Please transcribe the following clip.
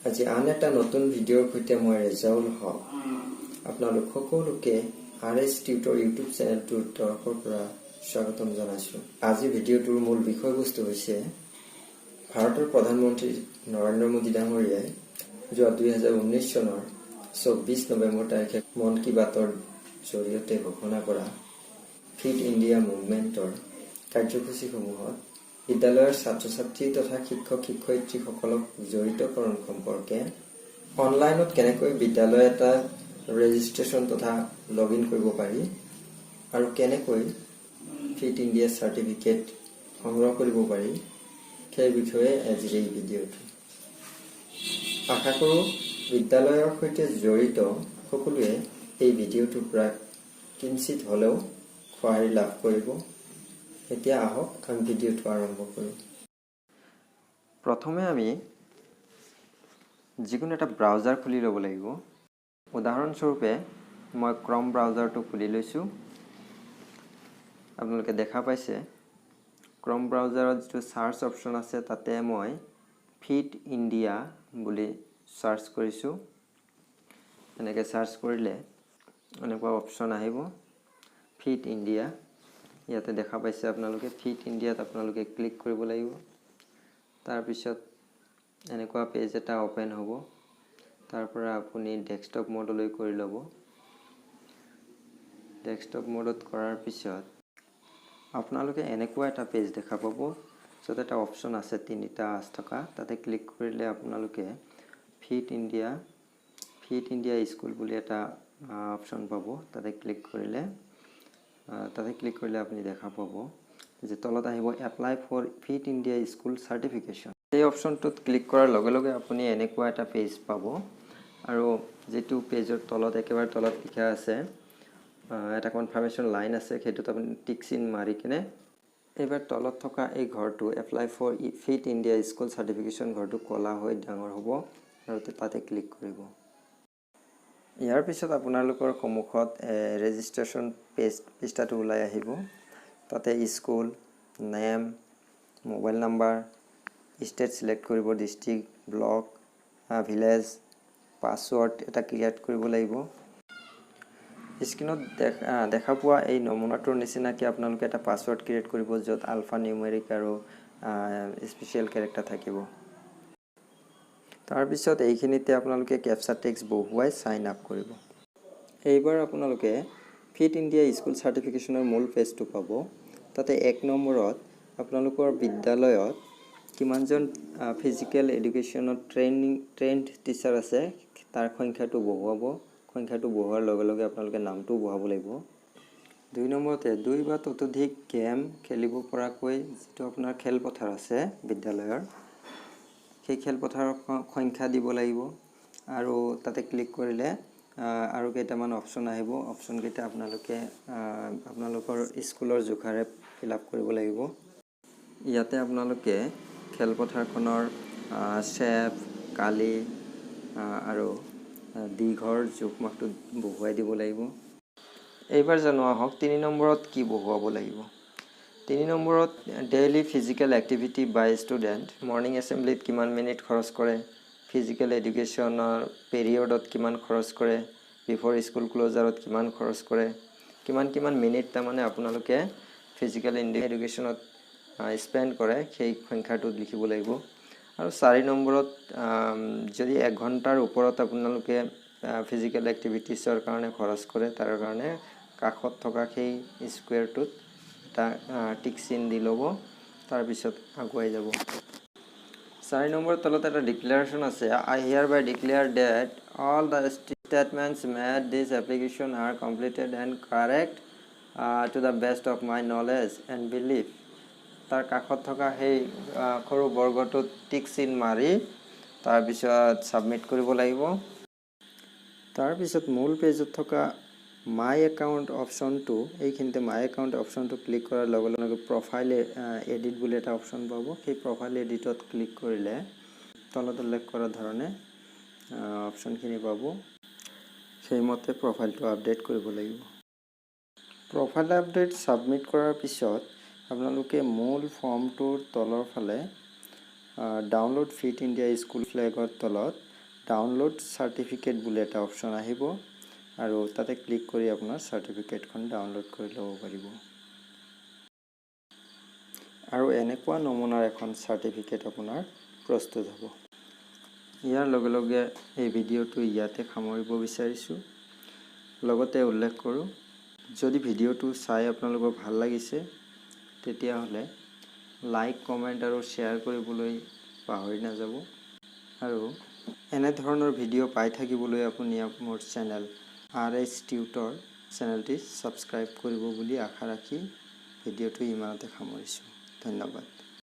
আজি আন এটা নতুন ভিডিঅ'ৰ সৈতে মই ৰেজাউল হক আপোনালোক সকলোকে আৰএছ টিউটৰ ইউটিউব চেনেলটোৰ তৰফৰ পৰা স্বাগতম জনাইছো। আজি ভিডিঅ'টোৰ মূল বিষয়বস্তু হৈছে ভাৰতৰ প্ৰধানমন্ত্ৰী নৰেন্দ্ৰ মোদী ডাঙৰীয়াই যোৱা 2019 চনৰ 24 নৱেম্বৰ তাৰিখে মন কি বাতৰ জৰিয়তে ঘোষণা কৰা ফিট ইণ্ডিয়া মুভমেণ্টৰ কাৰ্যসূচীসমূহত বিদ্যালয়ৰ ছাত্ৰ-ছাত্ৰী তথা শিক্ষক-শিক্ষয়িত্ৰীসকলক জড়িতকৰণ সম্পৰ্কে অনলাইনত কেনেকৈ বিদ্যালয় এটা ৰেজিষ্ট্ৰেশ্যন তথা লগইন কৰিব পাৰি আৰু কেনেকৈ ফিট ইণ্ডিয়া চাৰ্টিফিকেট সংগ্ৰহ কৰিব পাৰি সেই বিষয়ে আজিৰ এই ভিডিঅ'টো। আশা কৰোঁ বিদ্যালয়ৰ সৈতে জড়িত সকলোৱে এই ভিডিঅ'টোৰ পৰা কিঞ্চিত হ'লেও সঁহাৰি লাভ কৰিব। এতিয়া আহক আমি ভিডিঅ'টো আৰম্ভ কৰোঁ। প্ৰথমে আমি যিকোনো এটা ব্ৰাউজাৰ খুলি ল'ব লাগিব। উদাহৰণস্বৰূপে মই ক্ৰম ব্ৰাউজাৰটো খুলি লৈছোঁ। আপোনালোকে দেখা পাইছে ক্ৰম ব্ৰাউজাৰত যিটো চাৰ্চ অপশ্যন আছে তাতে মই ফিট ইণ্ডিয়া বুলি চাৰ্চ কৰিছোঁ। এনেকৈ চাৰ্চ কৰিলে এনেকুৱা অপশ্যন আহিব ফিট ইণ্ডিয়া। ইয়াতে দেখা পাইছে আপোনালোকে ফিট ইণ্ডিয়াত আপোনালোকে ক্লিক কৰিব লাগিব। তাৰপিছত এনেকুৱা পেজ এটা অপেন হ'ব। তাৰ পৰা আপুনি ডেস্কটপ মোডলৈ কৰি ল'ব। ডেস্কটপ মোডত কৰাৰ পিছত আপোনালোকে এনেকুৱা এটা পেজ দেখা পাব য'ত এটা অপশ্যন আছে তিনিটা আঁচ থকা। তাতে ক্লিক কৰিলে আপোনালোকে ফিট ইণ্ডিয়া স্কুল বুলি এটা অপশ্যন পাব। তাতে ক্লিক কৰিলে আপুনি দেখা পাব যে তলত আহিব apply for fit India school certification. এই অপশ্যনটোত ক্লিক কৰাৰ লগে লগে আপুনি এনেকুৱা এটা পেজ পাব আৰু যিটো পেজৰ তলত একেবাৰে তলত লিখা আছে এটা কনফাৰ্মেশ্যন লাইন আছে, সেইটোত আপুনি টিক চিন মাৰি কিনে এইবাৰ তলত থকা এই ঘৰটো apply for fit India school certification ঘৰটো ক'লা হৈ ডাঙৰ হ'ব আৰু তাতে ক্লিক কৰিব। ইয়াৰ পিছত আপোনালোকৰ সন্মুখত ৰেজিষ্ট্ৰেশ্যন পৃষ্ঠাটো ওলাই আহিব। তাতে school name, mobile number, state select কৰিব, ডিষ্ট্ৰিক্ট, ব্লক, ভিলেজ, পাছৱৰ্ড এটা ক্ৰিয়েট কৰিব লাগিব। স্ক্ৰীনত দেখা পোৱা এই নমুনাটোৰ নিচিনাকৈ আপোনালোকে এটা পাছৱৰ্ড ক্ৰিয়েট কৰিব য'ত আলফা নিউমেৰিক আৰু স্পেচিয়েল কেৰেক্টাৰ থাকিব। তাৰপিছত এইখিনিতে আপোনালোকে কেপচা টেক্সট বহুৱাই ছাইন আপ কৰিব। এইবাৰ আপোনালোকে ফিট ইণ্ডিয়া স্কুল চাৰ্টিফিকেশ্যনৰ মূল পেজটো পাব। তাতে 1 নম্বৰত আপোনালোকৰ বিদ্যালয়ত কিমানজন ফিজিকেল এডুকেশ্যনত ট্ৰেইণ্ড টিচাৰ আছে তাৰ সংখ্যাটো বহুৱাব। সংখ্যাটো বঢ়োৱাৰ লগে লগে আপোনালোকে নামটো বঢ়াব লাগিব। 2 নম্বৰতে 2 বা ততোধিক গেম খেলিব পৰাকৈ যিটো আপোনাৰ খেলপথাৰ আছে বিদ্যালয়ৰ, সেই খেলপথাৰৰ সংখ্যা দিব লাগিব। আৰু তাতে ক্লিক কৰিলে আৰু কেইটামান অপশ্যন আহিব। অপশ্যনকেইটা আপোনালোকৰ স্কুলৰ জোখাৰে ফিল আপ কৰিব লাগিব। ইয়াতে আপোনালোকে খেলপথাৰখনৰ চেপ, কালি আৰু দীঘৰ জোখমাখটো বহুৱাই দিব লাগিব। এইবাৰ জনোৱা হওক 3 নম্বৰত কি বহুৱাব লাগিব। 3 নম্বৰত ডেইলি ফিজিকেল এক্টিভিটি বাই ষ্টুডেণ্ট, মৰ্ণিং এছেম্বলিত কিমান মিনিট খৰচ কৰে, ফিজিকেল এডুকেশ্যনৰ পিৰিয়ডত কিমান খৰচ কৰে, বিফৰ স্কুল ক্ল'জাৰত কিমান খৰচ কৰে, কিমান মিনিট তাৰমানে আপোনালোকে ফিজিকেল এডুকেশ্যনত স্পেণ্ড কৰে সেই সংখ্যাটোত লিখিব লাগিব। আৰু 4 নম্বৰত যদি 1 ঘণ্টাৰ ওপৰত আপোনালোকে ফিজিকেল এক্টিভিটিছৰ কাৰণে খৰচ কৰে তাৰ কাৰণে কাষত থকা সেই স্কুৱেৰটোত এটা টিক চিন দি ল'ব। তাৰপিছত আগুৱাই যাব। 4 নম্বৰৰ তলত এটা ডিক্লেৰেশ্যন আছে, I hereby declare that all the statements made this application are completed and correct to the best of my knowledge and belief. তাৰ কাষত থকা সেই সৰু বৰ্গটোত টিক চিন মাৰি তাৰপিছত ছাবমিট কৰিব লাগিব। তাৰপিছত মূল পেজত থকা মাই একাউণ্ট অপশ্যনটো, এইখিনিতে মাই একাউণ্ট অপশ্যনটো ক্লিক কৰাৰ লগে লগে প্ৰফাইল এডিট বুলি এটা অপশ্যন পাব। সেই প্ৰফাইল এডিটত ক্লিক কৰিলে তলত উল্লেখ কৰা ধৰণে অপশ্যনখিনি পাব। সেইমতে প্ৰফাইলটো আপডেট কৰিব লাগিব। প্ৰফাইল আপডেট ছাবমিট কৰাৰ পিছত আপোনালোকে মূল ফৰ্মটোৰ তলৰ ফালে ডাউনলোড ফিট ইণ্ডিয়া স্কুল ফ্লেগৰ তলত ডাউনলোড চাৰ্টিফিকেট বুলি এটা অপশ্যন আহিব আৰু তাতে ক্লিক কৰি আপোনাৰ চাৰ্টিফিকেটখন ডাউনলোড কৰি ল'ব পাৰিব। আৰু এনেকুৱা নমুনাৰ এখন চাৰ্টিফিকেট আপোনাৰ প্ৰস্তুত হ'ব। ইয়াৰ লগে লগে এই ভিডিঅ'টো ইয়াতে সামৰিব বিচাৰিছোঁ। লগতে উল্লেখ কৰোঁ, যদি ভিডিঅ'টো চাই আপোনালোকৰ ভাল লাগিছে তেতিয়াহ'লে লাইক, কমেণ্ট আৰু শ্বেয়াৰ কৰিবলৈ পাহৰি নাযাব। আৰু এনেধৰণৰ ভিডিঅ' পাই থাকিবলৈ আপুনি মোৰ চেনেল RS টিউটৰ চেনেলটি ছাবস্ক্ৰাইব কৰিব বুলি আশা ৰাখি ভিডিঅ'টো ইমানতে সামৰিছোঁ। ধন্যবাদ।